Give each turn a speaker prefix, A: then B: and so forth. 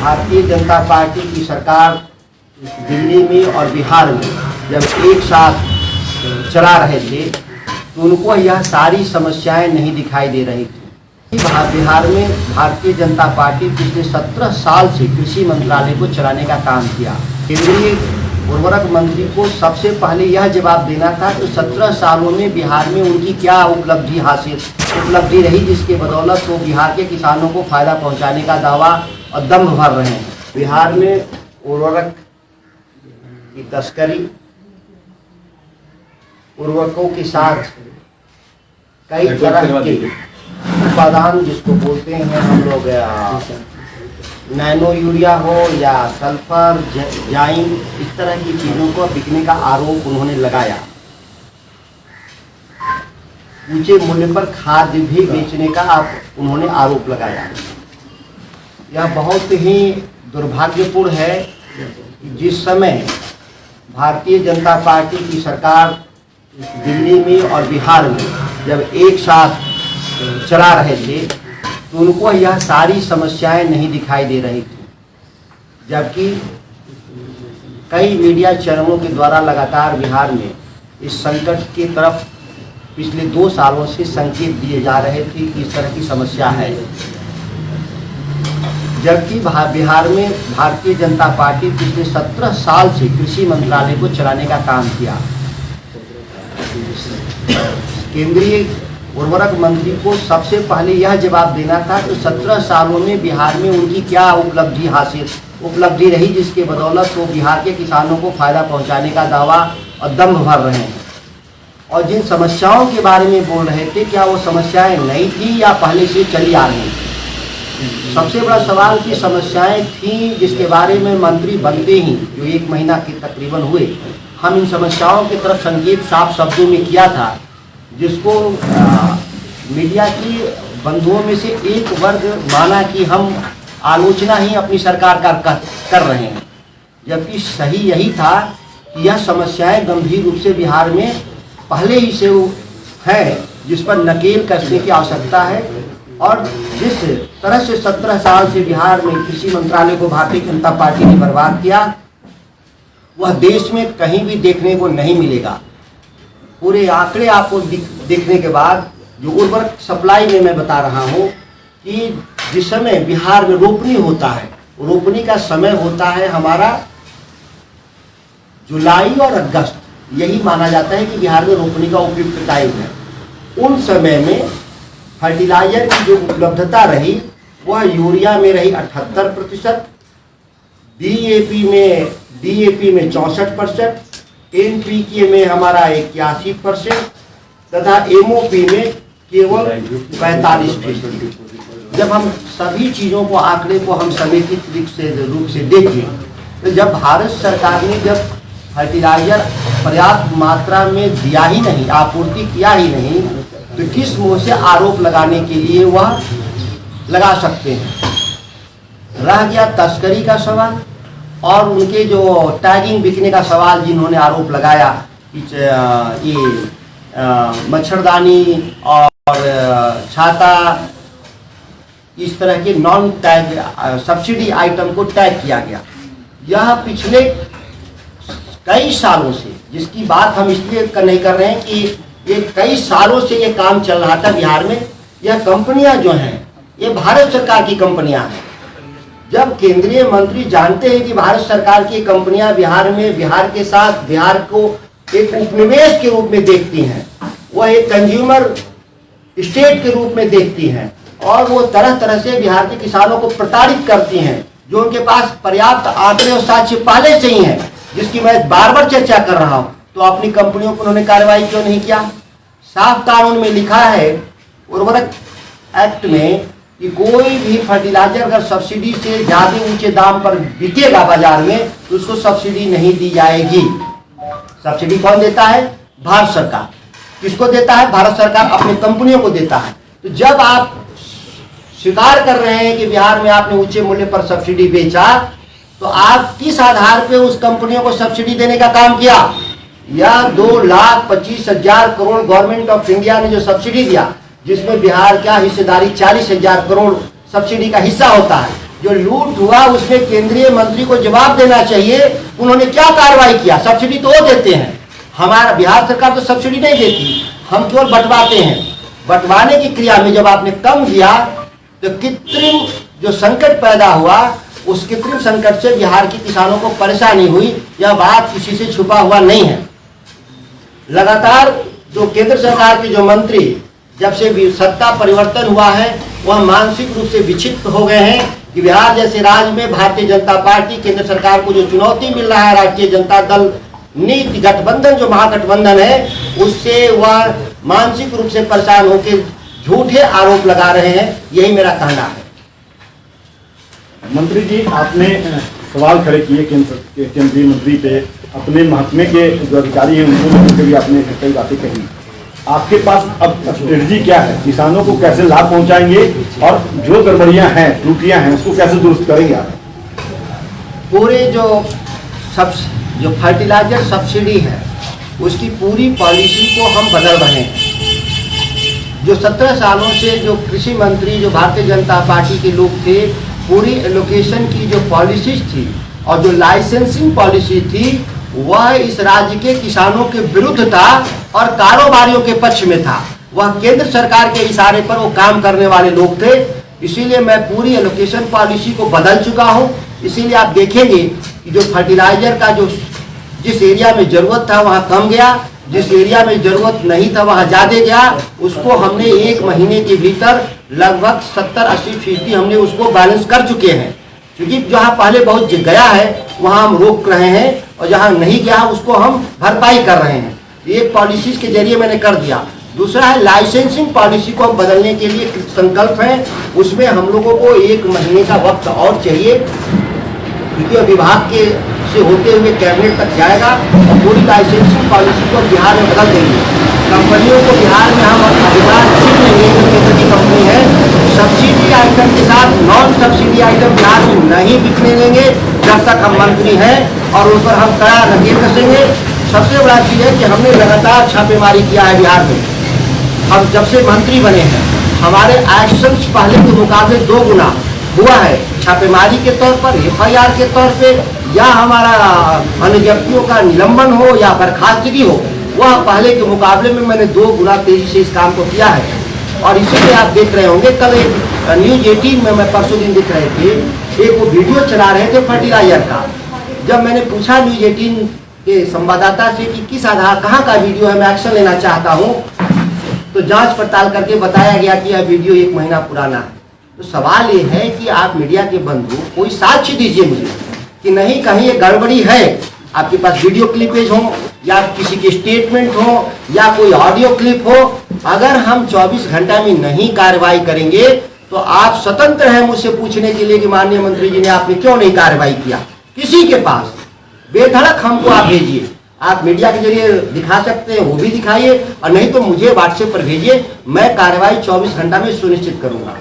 A: Bharatiya Janata party की सरकार दिल्ली में और बिहार में जब एक साथ चला रहे थे तो उनको यह सारी समस्याएं नहीं दिखाई दे रही थी। बिहार में भारतीय जनता पार्टी पिछले 17 साल से कृषि मंत्रालय को चलाने का काम किया। केंद्रीय उर्वरक मंत्री को सबसे पहले यह जवाब देना था कि 17 सालों में बिहार में उनकी क्या उपलब्धि रही जिसके बदौलत वो बिहार के किसानों को फायदा पहुंचाने का दावा और दम्भ भर रहे हैं। बिहार में उर्वरक की तस्करी, उर्वरकों के साथ कई तरह के उपादान जिसको बोलते हैं हम लोग नैनो यूरिया हो या सल्फर जाइम, इस तरह की चीज़ों को बिकने का आरोप उन्होंने लगाया। ऊंचे मूल्य पर खाद्य भी बेचने का उन्होंने आरोप लगाया। यह बहुत ही दुर्भाग्यपूर्ण है कि जिस समय भारतीय जनता पार्टी की सरकार दिल्ली में और बिहार में जब एक साथ चला रहे थे तो उनको यह सारी समस्याएं नहीं दिखाई दे रही थी, जबकि कई मीडिया चैनलों के द्वारा लगातार बिहार में इस संकट की तरफ पिछले 2 सालों से संकेत दिए जा रहे थे कि इस तरह की समस्या है। जबकि बिहार में भारतीय जनता पार्टी पिछले 17 साल से कृषि मंत्रालय को चलाने का काम किया। केंद्रीय उर्वरक मंत्री को सबसे पहले यह जवाब देना था कि 17 सालों में बिहार में उनकी क्या उपलब्धि रही जिसके बदौलत वो बिहार के किसानों को फायदा पहुंचाने का दावा और दम्भ भर रहे हैं। और जिन समस्याओं के बारे में बोल रहे थे, क्या वो समस्याएं नई थी या पहले से चली आ रही थी? सबसे बड़ा सवाल की समस्याएं थी जिसके बारे में मंत्री बनते ही जो 1 महीना के तकरीबन हुए, हम इन समस्याओं की तरफ संकेत साफ शब्दों में किया था, जिसको मीडिया की बंधुओं में से एक वर्ग माना कि हम आलोचना ही अपनी सरकार कर रहे हैं, जबकि सही यही था कि यह समस्याएं गंभीर रूप से बिहार में पहले ही से है, जिस पर नकेल कसने की आवश्यकता है। और जिस तरह से 17 साल से बिहार में कृषि मंत्रालय को भारतीय जनता पार्टी ने बर्बाद किया, वह देश में कहीं भी देखने को नहीं मिलेगा। पूरे आंकड़े आपको देखने के बाद जो उर्वरक सप्लाई में मैं बता रहा हूँ कि जिस समय बिहार में रोपनी होता है, रोपनी का समय होता है हमारा जुलाई और अगस्त, यही माना जाता है कि बिहार में रोपनी का उपयुक्त टाइम है। उन समय में फर्टिलाइजर की जो उपलब्धता रही वह यूरिया में रही 78%, डीएपी में 64%, NPK में हमारा 81% तथा MOP में केवल 45%। जब हम सभी चीज़ों को आंकड़े को हम समेकित रूप से देखें तो जब भारत सरकार ने जब फर्टिलाइजर पर्याप्त मात्रा में दिया ही नहीं, आपूर्ति किया ही नहीं, तो किस मुँह से आरोप लगाने के लिए वह लगा सकते हैं। रह गया तस्करी का सवाल और उनके जो टैगिंग बिकने का सवाल, जिन्होंने आरोप लगाया कि ये मच्छरदानी और छाता इस तरह के नॉन टैग सब्सिडी आइटम को टैग किया गया। यह पिछले कई सालों से, जिसकी बात हम इसलिए नहीं कर रहे हैं कि ये कई सालों से ये काम चल रहा था बिहार में। यह कंपनियां जो हैं ये भारत सरकार की कंपनियां हैं। जब केंद्रीय मंत्री जानते हैं कि भारत सरकार की कंपनियां बिहार के साथ बिहार को एक उपनिवेश के रूप में देखती हैं, वह एक कंज्यूमर स्टेट के रूप में देखती हैं और वो तरह तरह से बिहार के किसानों को प्रताड़ित करती हैं, जो उनके पास पर्याप्त आंकड़े और साक्ष्य पहले से ही हैं, जिसकी मैं बार बार चर्चा कर रहा हूँ। तो अपनी कंपनियों पर उन्होंने कार्रवाई क्यों नहीं किया? साफ कानून में लिखा है, उर्वरक एक्ट में, कि कोई भी फर्टिलाइजर अगर सब्सिडी से ज़्यादा ऊंचे दाम पर बिकेगा बाजार में तो उसको सब्सिडी नहीं दी जाएगी। सब्सिडी कौन देता है? भारत सरकार। किसको देता है? भारत सरकार अपनी कंपनियों को देता है। तो जब आप स्वीकार कर रहे हैं कि बिहार में आपने ऊंचे मूल्य पर सब्सिडी बेचा, तो आप किस आधार पे उस कंपनियों को सब्सिडी देने का काम किया? या 2,25,000 करोड़ गवर्नमेंट ऑफ इंडिया ने जो सब्सिडी दिया, जिसमें बिहार का हिस्सेदारी 40,000 करोड़ सब्सिडी का हिस्सा होता है, जो जो लूट हुआ उसमें केंद्रीय मंत्री को जवाब देना चाहिए। उन्होंने क्या कार्रवाई किया? सब्सिडी तो वो देते हैं, हमारा बिहार सरकार तो सब्सिडी नहीं देती, हम केवल बंटवाते हैं। बंटवाने की क्रिया में जब आपने कम दिया तो कृत्रिम जो संकट पैदा हुआ, उस कृत्रिम संकट से बिहार के किसानों को परेशानी हुई। यह बात किसी से छुपा हुआ नहीं है। लगातार जो केंद्र सरकार के जो मंत्री जब से सत्ता परिवर्तन हुआ है, वह मानसिक रूप से विक्षिप्त हो गए हैं कि बिहार जैसे राज्य में भारतीय जनता पार्टी केंद्र सरकार को जो चुनौती मिल रहा है, राष्ट्रीय जनता दल नीति गठबंधन जो महागठबंधन है, उससे वह मानसिक रूप से परेशान होकर झूठे आरोप लगा रहे हैं। यही मेरा कहना है।
B: मंत्री जी, आपने सवाल खड़े किए केंद्रीय मंत्री पे, अपने महकमे के जो अधिकारी हैं उनको भी आपने कई बातें कही। आपके पास अब स्ट्रेटजी क्या है? किसानों को कैसे लाभ पहुंचाएंगे और जो गड़बड़ियां हैं, त्रुटियां हैं, उसको कैसे दुरुस्त करेंगे आप?
A: पूरे जो फर्टिलाइजर सब्सिडी है, उसकी पूरी पॉलिसी को हम बदल रहे हैं। जो 17 सालों से जो कृषि मंत्री जो भारतीय जनता पार्टी के लोग थे, पूरी एलोकेशन की जो पॉलिसीज थी और जो लाइसेंसिंग पॉलिसी थी, वह इस राज्य के किसानों के विरुद्ध था और कारोबारियों के पक्ष में था। वह केंद्र सरकार के इशारे पर वो काम करने वाले लोग थे। इसीलिए मैं पूरी एलोकेशन पॉलिसी को बदल चुका हूँ। इसीलिए आप देखेंगे कि जो फर्टिलाइजर का जो जिस एरिया में ज़रूरत था वहाँ कम गया, जिस एरिया में ज़रूरत नहीं था वहाँ ज़्यादा गया। उसको हमने 1 महीने के भीतर लगभग 70-80% हमने उसको बैलेंस कर चुके हैं। क्योंकि जहाँ पहले बहुत गया है वहाँ हम रोक रहे हैं और जहाँ नहीं गया उसको हम भरपाई कर रहे हैं। एक पॉलिसीज के जरिए मैंने कर दिया। दूसरा है लाइसेंसिंग पॉलिसी को हम बदलने के लिए संकल्प है। उसमें हम लोगों को 1 महीने का वक्त और चाहिए, क्योंकि विभाग के से होते हुए कैबिनेट तक जाएगा और पूरी लाइसेंसिंग पॉलिसी को बिहार में बदल देंगे। कंपनियों को बिहार में हम अधिकार छीन लेंगे। केंद्र की कंपनी है, सब्सिडी आइटम के साथ नॉन सब्सिडी आइटम बिहार में नहीं बिकने देंगे जब तक हम मंत्री हैं, और उस पर हम कड़ा नकेल कसेंगे। सबसे बड़ा चीज़ है कि हमने लगातार छापेमारी किया है बिहार में। हम जब से मंत्री बने हैं, हमारे एक्शंस पहले के मुकाबले 2 गुना हुआ है। छापेमारी के तौर पर, FIR के तौर पे, या हमारा अन्य व्यक्तियों का निलंबन हो या बर्खास्तगी हो, वह पहले के मुकाबले में मैंने 2 गुना तेजी से इस काम को किया है। और इसीलिए आप देख रहे होंगे, कल एक न्यूज़ 18 में मैं परसों दिन दिख रहे थे, एक वो वीडियो चला रहे थे फर्टिलाइजर का। जब मैंने पूछा न्यूज़ 18 के संवाददाता से कि किस आधार कहाँ का वीडियो है, मैं एक्शन लेना चाहता हूँ, तो जांच पड़ताल करके बताया गया कि यह वीडियो 1 महीना पुराना है। तो सवाल ये है कि आप मीडिया के बंधु कोई साक्ष्य दीजिए मुझे कि नहीं कहीं ये गड़बड़ी है। आपके पास वीडियो क्लिपेज हो या किसी के स्टेटमेंट हो या कोई ऑडियो क्लिप हो। अगर हम 24 घंटा में नहीं कार्रवाई करेंगे तो आप स्वतंत्र हैं मुझसे पूछने के लिए कि माननीय मंत्री जी ने आपने क्यों नहीं कार्रवाई किया। किसी के पास बेधड़क हमको आप भेजिए। आप मीडिया के जरिए दिखा सकते हैं, वो भी दिखाइए, और नहीं तो मुझे व्हाट्सएप पर भेजिए। मैं कार्रवाई 24 घंटा में सुनिश्चित करूंगा।